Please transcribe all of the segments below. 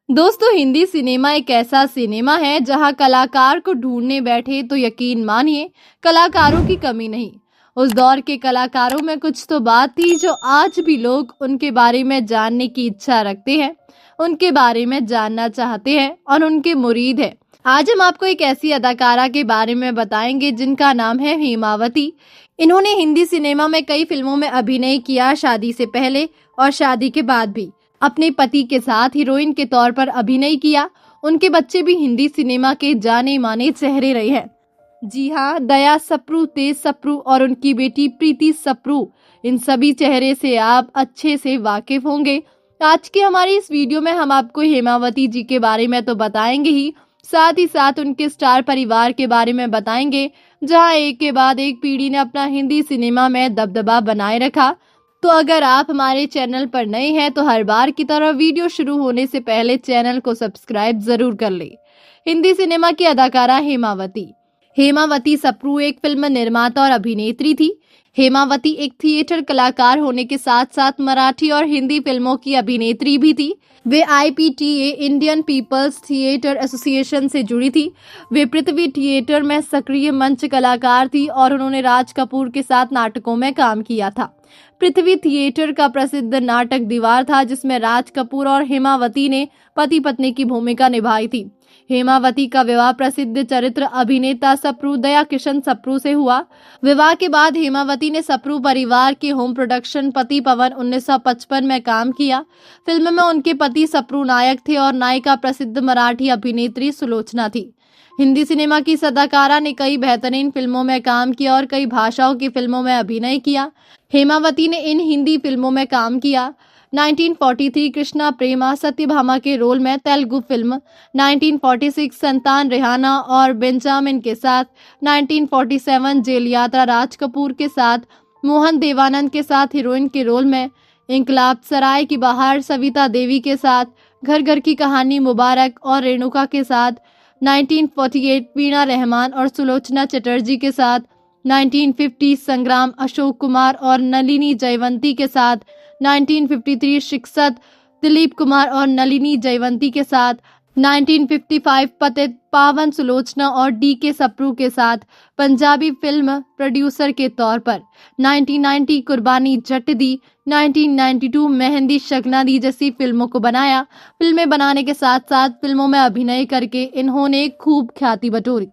दोस्तों, हिंदी सिनेमा एक ऐसा सिनेमा है जहां कलाकार को ढूंढने बैठे तो यकीन मानिए कलाकारों की कमी नहीं। उस दौर के कलाकारों में कुछ तो बात थी जो आज भी लोग उनके बारे में जानने की इच्छा रखते हैं, उनके बारे में जानना चाहते हैं और उनके मुरीद हैं। आज हम आपको एक ऐसी अदाकारा के बारे में बताएंगे जिनका नाम है हेमावती। इन्होंने हिंदी सिनेमा में कई फिल्मों में अभिनय किया, शादी से पहले और शादी के बाद भी अपने पति के साथ हीरोइन के तौर पर अभिनय किया। उनके बच्चे भी हिंदी सिनेमा के जाने माने चेहरे रहे हैं। जी हाँ, दया सप्रू, तेज सप्रू और उनकी बेटी प्रीति सप्रू, इन सभी चेहरे से आप अच्छे से वाकिफ होंगे। आज की हमारी इस वीडियो में हम आपको हेमावती जी के बारे में तो बताएंगे ही, साथ ही साथ उनके स्टार परिवार के बारे में बताएंगे, जहां एक के बाद एक पीढ़ी ने अपना हिंदी सिनेमा में दबदबा बनाए रखा। तो अगर आप हमारे चैनल पर नए हैं तो हर बार की तरह वीडियो शुरू होने से पहले चैनल को सब्सक्राइब जरूर कर ले। हिंदी सिनेमा की अदाकारा हेमावती सप्रू एक फिल्म निर्माता और अभिनेत्री थी। हेमावती एक थिएटर कलाकार होने के साथ साथ मराठी और हिंदी फिल्मों की अभिनेत्री भी थी। वे IPTA Indian people's theatre association से जुड़ी थी। वे पृथ्वी थिएटर में सक्रिय मंच कलाकार थी और उन्होंने राज कपूर के साथ नाटकों में काम किया था। पृथ्वी थिएटर का प्रसिद्ध नाटक दीवार था, जिसमें राज कपूर और हेमावती ने पति पत्नी की भूमिका निभाई थी। हेमावती का विवाह प्रसिद्ध चरित्र अभिनेता सप्रू दया किशन सप्रू से हुआ। विवाह के बाद हेमावती ने सप्रू परिवार के होम प्रोडक्शन पति पवन 1955 में काम किया। फिल्म में उनके पति सप्रू नायक थे और नायिका प्रसिद्ध मराठी अभिनेत्री सुलोचना थी। हिंदी सिनेमा की इस अदाकारा ने कई बेहतरीन फिल्मों में काम किया और कई भाषाओं की फिल्मों में अभिनय किया। हेमावती ने इन हिंदी फिल्मों में काम किया: 1943 कृष्णा प्रेमा सत्यभामा के रोल में तेलुगु फिल्म, 1946 संतान रेहाना और बेंजामिन के साथ, 1947 जेल यात्रा राज कपूर के साथ, मोहन देवानंद के साथ हीरोइन के रोल में, इंकलाब सराय की बहार सविता देवी के साथ, घर घर की कहानी मुबारक और रेणुका के साथ, 1948 वीणा रहमान और सुलोचना चटर्जी के साथ, 1950 संग्राम अशोक कुमार और नलिनी जयवंती के साथ, 1953 शिक्षत दिलीप कुमार और नलिनी जयवंती के साथ, 1955 पतित पावन सुलोचना और DK सप्रू के साथ पंजाबी फिल्म प्रोड्यूसर के तौर पर, 1990 कुर्बानी जट दी, 1992 मेहंदी शगना दी जैसी फिल्मों को बनाया। फिल्में बनाने के साथ साथ फिल्मों में अभिनय करके इन्होंने खूब ख्याति बटोरी।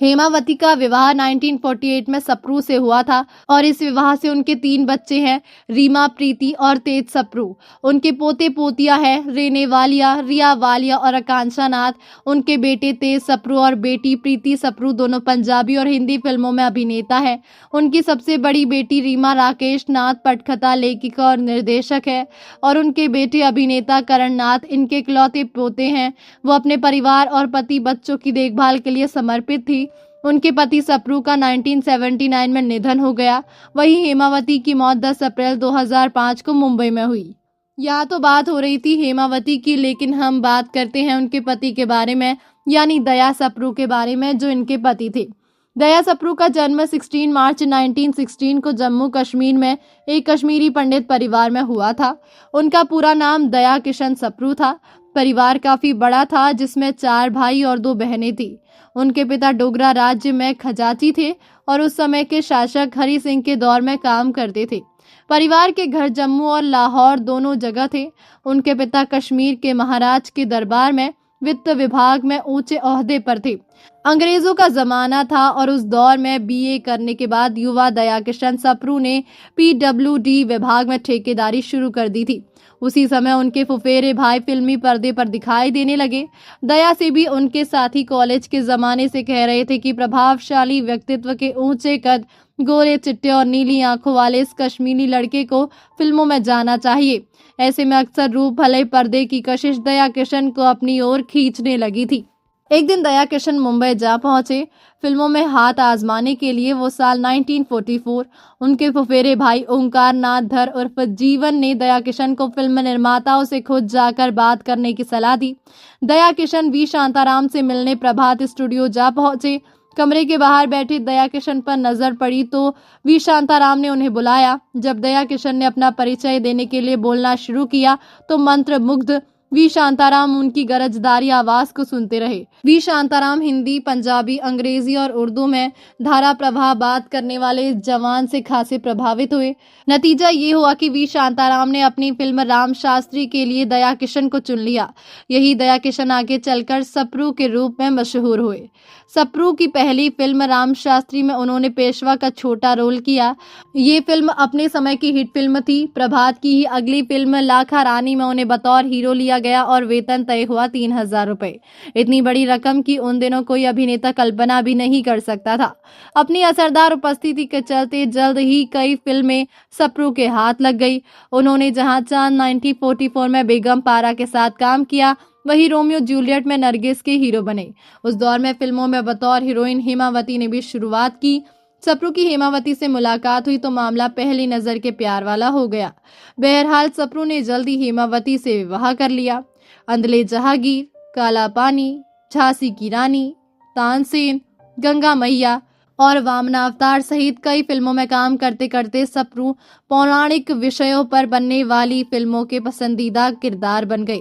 हेमावती का विवाह 1948 में सप्रू से हुआ था और इस विवाह से उनके 3 बच्चे हैं: रीमा, प्रीति और तेज सप्रू। उनके पोते पोतियां हैं रेने वालिया, रिया वालिया और आकांक्षा नाथ। उनके बेटे तेज सप्रू और बेटी प्रीति सप्रू दोनों पंजाबी और हिंदी फिल्मों में अभिनेता है। उनकी सबसे बड़ी बेटी रीमा राकेश नाथ पटकथा, लेखिका और निर्देशक है और उनके बेटे अभिनेता करण नाथ इनके इकलौते पोते हैं। वो अपने परिवार और पति बच्चों की देखभाल के लिए समर्पित थी। उनके पति सप्रू का 1979 में निधन हो गया। वहीं हेमावती की मौत 10 अप्रैल 2005 को मुंबई में हुई। यहाँ तो बात हो रही थी हेमावती की, लेकिन हम बात करते हैं उनके पति के बारे में, यानी दया सप्रू के बारे में, जो इनके पति थे। दया सप्रू का जन्म 16 मार्च 1916 को जम्मू कश्मीर में एक कश्मीरी पंडित परिवार में हुआ था। उनका पूरा नाम दया किशन सप्रू था। परिवार काफी बड़ा था, जिसमें 4 भाई और 2 बहनें थी। उनके पिता डोगरा राज्य में खजांची थे और उस समय के शासक हरि सिंह के दौर में काम करते थे। परिवार के घर जम्मू और लाहौर दोनों जगह थे। उनके पिता कश्मीर के महाराज के दरबार में वित्त विभाग में ऊंचे ओहदे पर थे। अंग्रेजों का जमाना था और उस दौर में BA करने के बाद युवा दया किशन सप्रू ने PWD विभाग में ठेकेदारी शुरू कर दी थी। उसी समय उनके फुफेरे भाई फिल्मी पर्दे पर दिखाई देने लगे। दया से भी उनके साथी कॉलेज के जमाने से कह रहे थे कि प्रभावशाली व्यक्तित्व के ऊंचे कद, गोरे चिट्टे और नीली आंखों वाले इस कश्मीरी लड़के को फिल्मों में जाना चाहिए। ऐसे में अक्सर रूप भले पर्दे की कशिश दया किशन को अपनी ओर खींचने लगी थी। एक दिन दया किशन मुंबई जा पहुंचे फिल्मों में हाथ आजमाने के लिए। वो साल 1944। उनके फुफेरे भाई ओंकार नाथ धर उर्फ जीवन ने दया किशन को फिल्म निर्माताओं से खुद जाकर बात करने की सलाह दी। दया किशन V शांताराम से मिलने प्रभात स्टूडियो जा पहुंचे। कमरे के बाहर बैठे दया किशन पर नजर पड़ी तो V शांताराम ने उन्हें बुलाया। जब दया किशन ने अपना परिचय देने के लिए बोलना शुरू किया तो मंत्रमुग्ध वी शांताराम उनकी गरजदारी आवाज को सुनते रहे। वी शांताराम हिंदी, पंजाबी, अंग्रेजी और उर्दू में धारा प्रवाह बात करने वाले जवान से खासे प्रभावित हुए। नतीजा ये हुआ कि वी शांताराम ने अपनी फिल्म राम शास्त्री के लिए दया किशन को चुन लिया। यही दया किशन आगे चलकर सप्रू के रूप में मशहूर हुए। सप्रू की पहली फिल्म राम शास्त्री में उन्होंने पेशवा का छोटा रोल किया। ये फिल्म अपने समय की हिट फिल्म थी। प्रभात की ही अगली फिल्म लाखा रानी में उन्हें बतौर हीरो लिया गया और वेतन तय हुआ 3,000 रुपए। इतनी बड़ी रकम की उन दिनों कोई अभिनेता कल्पना भी नहीं कर सकता था। अपनी असरदार उपस्थिति के चलते जल्द ही कई फिल्में सप्रू के हाथ लग गई। उन्होंने जहां चांद 1944 में बेगम पारा के साथ काम किया, वही रोमियो जूलियट में नरगिस के हीरो बने। उस दौर में फिल्मों में बतौर हीरोइन हेमावती ने भी शुरुआत की। सप्रू की हेमावती से मुलाकात हुई तो मामला पहली नजर के प्यार वाला हो गया। बहरहाल सप्रू ने जल्दी हेमावती से विवाह कर लिया। अंधले जहांगीर, काला पानी, झांसी की रानी, तानसेन, गंगा मैया और वामना अवतार सहित कई फिल्मों में काम करते करते सप्रू पौराणिक विषयों पर बनने वाली फिल्मों के पसंदीदा किरदार बन गए।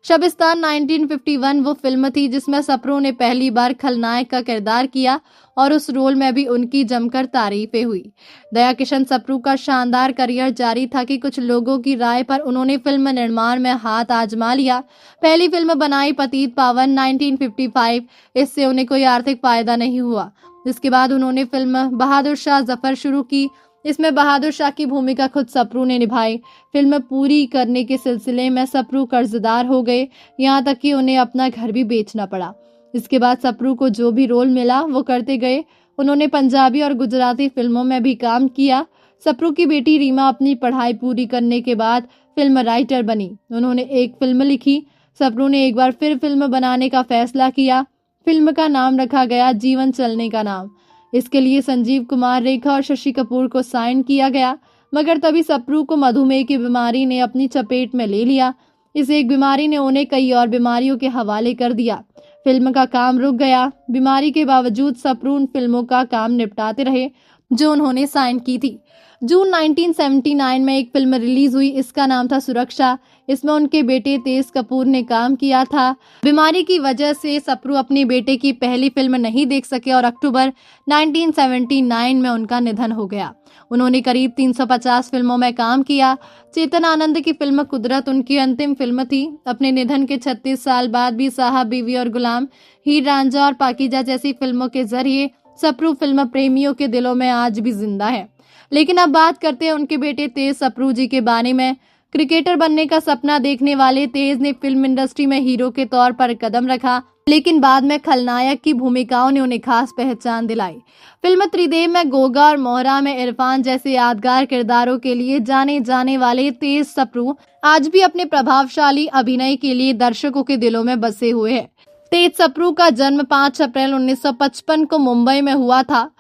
शबिस्तान 1951 वो फिल्म थी जिसमें सप्रू ने पहली बार खलनायक का किरदार किया और उस रोल में भी उनकी जमकर तारीफें हुई। दया किशन सप्रू का शानदार करियर जारी था कि कुछ लोगों की राय पर उन्होंने फिल्म निर्माण में हाथ आजमा लिया। पहली फिल्म बनाई पतित पावन 1955। इससे उन्हें कोई आर्थिक फायदा नहीं हुआ। जिसके बाद उन्होंने फिल्म बहादुर शाह जफर शुरू की। इसमें बहादुर शाह की भूमिका खुद सप्रू ने निभाई। फिल्म पूरी करने के सिलसिले में सप्रू कर्जदार हो गए, यहाँ तक कि उन्हें अपना घर भी बेचना पड़ा। इसके बाद सप्रू को जो भी रोल मिला वो करते गए। उन्होंने पंजाबी और गुजराती फिल्मों में भी काम किया। सप्रू की बेटी रीमा अपनी पढ़ाई पूरी करने के बाद फिल्म राइटर बनी। उन्होंने एक फिल्म लिखी। सप्रू ने एक बार फिर फिल्म बनाने का फैसला किया। फिल्म का नाम रखा गया जीवन चलने का नाम। इसके लिए संजीव कुमार, रेखा और शशि कपूर को साइन किया गया, मगर तभी सप्रू को मधुमेह की बीमारी ने अपनी चपेट में ले लिया। इस एक बीमारी ने उन्हें कई और बीमारियों के हवाले कर दिया। फिल्म का काम रुक गया। बीमारी के बावजूद सप्रू उन फिल्मों का काम निपटाते रहे जो उन्होंने साइन की थी। जून 1979 में एक फिल्म रिलीज हुई। इसका नाम था सुरक्षा। इसमें उनके बेटे तेज कपूर ने काम किया था। बीमारी की वजह से सप्रू अपने बेटे की पहली फिल्म नहीं देख सके और अक्टूबर 1979 में उनका निधन हो गया। उन्होंने करीब 350 फिल्मों में काम किया। चेतन आनंद की फिल्म कुदरत उनकी अंतिम फिल्म थी। अपने निधन के 36 साल बाद भी साहब, बीवी और गुलाम, हीर रांझा और पाकीजा जैसी फिल्मों के जरिए सप्रू फिल्म प्रेमियों के दिलों में आज भी जिंदा है। लेकिन अब बात करते हैं उनके बेटे तेज सप्रू जी के बारे में। क्रिकेटर बनने का सपना देखने वाले तेज ने फिल्म इंडस्ट्री में हीरो के तौर पर कदम रखा, लेकिन बाद में खलनायक की भूमिकाओं ने उन्हें खास पहचान दिलाई। फिल्म त्रिदेव में गोगा और मोहरा में इरफान जैसे यादगार किरदारों के लिए जाने जाने वाले तेज सप्रू आज भी अपने प्रभावशाली अभिनय के लिए दर्शकों के दिलों में बसे हुए हैं। तेज सप्रू का जन्म 5 अप्रैल 1955 को मुंबई में हुआ था।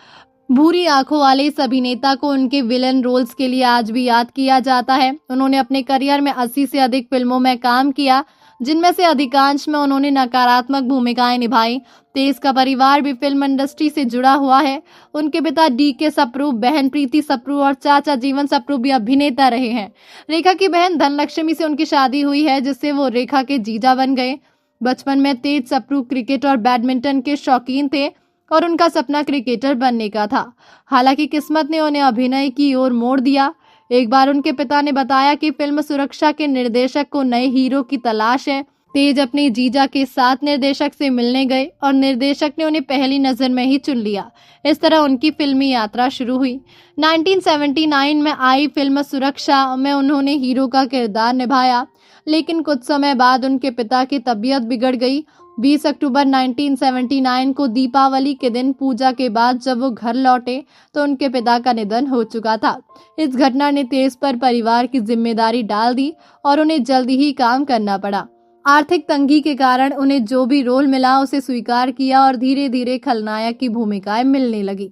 भूरी आंखों वाले इस अभिनेता को उनके विलन रोल्स के लिए आज भी याद किया जाता है। उन्होंने अपने करियर में 80 से अधिक फिल्मों में काम किया, जिनमें से अधिकांश में उन्होंने नकारात्मक भूमिकाएं निभाई। तेज का परिवार भी फिल्म इंडस्ट्री से जुड़ा हुआ है। उनके पिता DK सप्रू, बहन प्रीति सप्रू और चाचा जीवन सप्रू भी अभिनेता रहे हैं। रेखा की बहन धनलक्ष्मी से उनकी शादी हुई है, जिससे वो रेखा के जीजा बन गए। बचपन में तेज सप्रू क्रिकेट और बैडमिंटन के शौकीन थे और उनका सपना क्रिकेटर बनने का था। हालांकि किस्मत ने उन्हें अभिनय की ओर मोड़ दिया। एक बार उनके पिता ने बताया कि फिल्म सुरक्षा के निर्देशक को नए हीरो की तलाश है। तेज अपने जीजा के साथ निर्देशक से मिलने गए और निर्देशक ने उन्हें पहली नजर में ही चुन लिया। इस तरह उनकी फिल्मी यात्रा शुरू हुई। 1979 में आई फिल्म सुरक्षा में उन्होंने हीरो का किरदार निभाया, लेकिन कुछ समय बाद उनके पिता की तबीयत बिगड़ गई। 20 अक्टूबर 1979 को दीपावली के दिन पूजा के बाद जब वो घर लौटे तो उनके पिता का निधन हो चुका था। इस घटना ने तेज पर परिवार की जिम्मेदारी डाल दी और उन्हें जल्दी ही काम करना पड़ा। आर्थिक तंगी के कारण उन्हें जो भी रोल मिला उसे स्वीकार किया और धीरे धीरे खलनायक की भूमिकाएं मिलने लगी।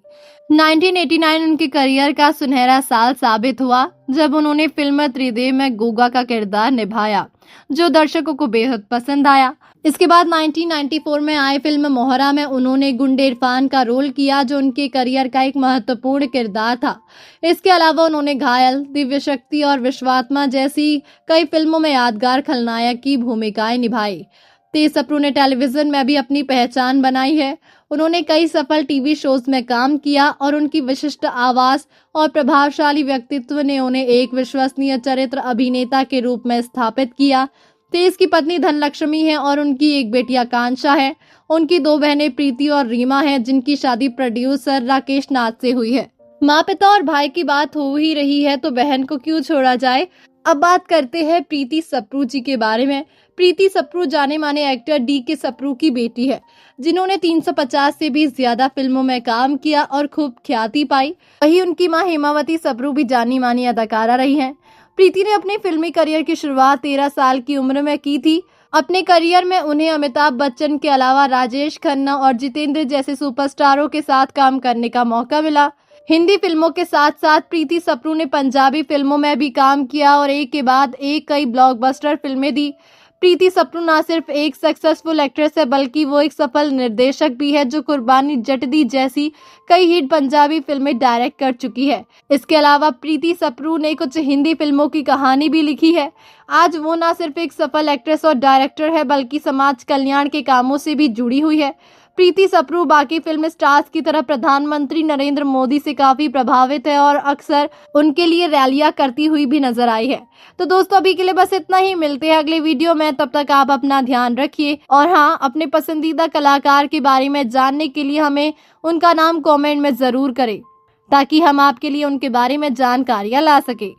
1989 उनके करियर का सुनहरा साल साबित हुआ जब उन्होंने फिल्म त्रिदेव में गोगा का किरदार निभाया। जो दर्शकों को बेहद पसंद आया। इसके बाद 1994 में आए फिल्म मोहरा में उन्होंने गुंडे इरफान का रोल किया, जो उनके करियर का एक महत्वपूर्ण किरदार था। इसके अलावा उन्होंने घायल, दिव्य शक्ति और विश्वात्मा जैसी कई फिल्मों में यादगार खलनायक की भूमिकाएं निभाई। तेज सप्रू ने टेलीविजन में भी अपनी पहचान बनाई है। उन्होंने कई सफल टीवी शोज में काम किया और उनकी विशिष्ट आवाज और प्रभावशाली व्यक्तित्व ने उन्हें एक विश्वसनीय चरित्र अभिनेता के रूप में स्थापित किया। तेज की पत्नी धनलक्ष्मी है और उनकी एक बेटी आकांक्षा है। उनकी 2 बहनें प्रीति और रीमा हैं, जिनकी शादी प्रोड्यूसर राकेश नाथ से हुई है। माँ, पिता और भाई की बात हो ही रही है तो बहन को क्यों छोड़ा जाए। अब बात करते हैं प्रीति सप्रू जी के बारे में। प्रीति सप्रू जाने माने एक्टर डी.के. सप्रू की बेटी है, जिन्होंने 350 से भी ज्यादा फिल्मों में काम किया और खूब ख्याति पाई। वहीं उनकी मां हेमावती सप्रू भी जानी मानी अदाकारा रही हैं। प्रीति ने अपने फिल्मी करियर की शुरुआत 13 साल की उम्र में की थी। अपने करियर में उन्हें अमिताभ बच्चन के अलावा राजेश खन्ना और जितेंद्र जैसे सुपरस्टारों के साथ काम करने का मौका मिला। हिंदी फिल्मों के साथ साथ प्रीति सप्रू ने पंजाबी फिल्मों में भी काम किया और एक के बाद एक कई ब्लॉकबस्टर फिल्में दी। प्रीति सप्रू न सिर्फ एक सक्सेसफुल एक्ट्रेस है, बल्कि वो एक सफल निर्देशक भी है, जो कुर्बानी जट दी जैसी कई हिट पंजाबी फिल्में डायरेक्ट कर चुकी है। इसके अलावा प्रीति सप्रू ने कुछ हिंदी फिल्मों की कहानी भी लिखी है। आज वो न सिर्फ एक सफल एक्ट्रेस और डायरेक्टर है, बल्कि समाज कल्याण के कामों से भी जुड़ी हुई है। प्रीति सप्रू बाकी फिल्म स्टार्स की तरह प्रधानमंत्री नरेंद्र मोदी से काफी प्रभावित है और अक्सर उनके लिए रैलियां करती हुई भी नजर आई है। तो दोस्तों, अभी के लिए बस इतना ही। मिलते हैं अगले वीडियो में। तब तक आप अपना ध्यान रखिए और हाँ, अपने पसंदीदा कलाकार के बारे में जानने के लिए हमें उनका नाम कमेंट में जरूर करें, ताकि हम आपके लिए उनके बारे में जानकारियां ला सके।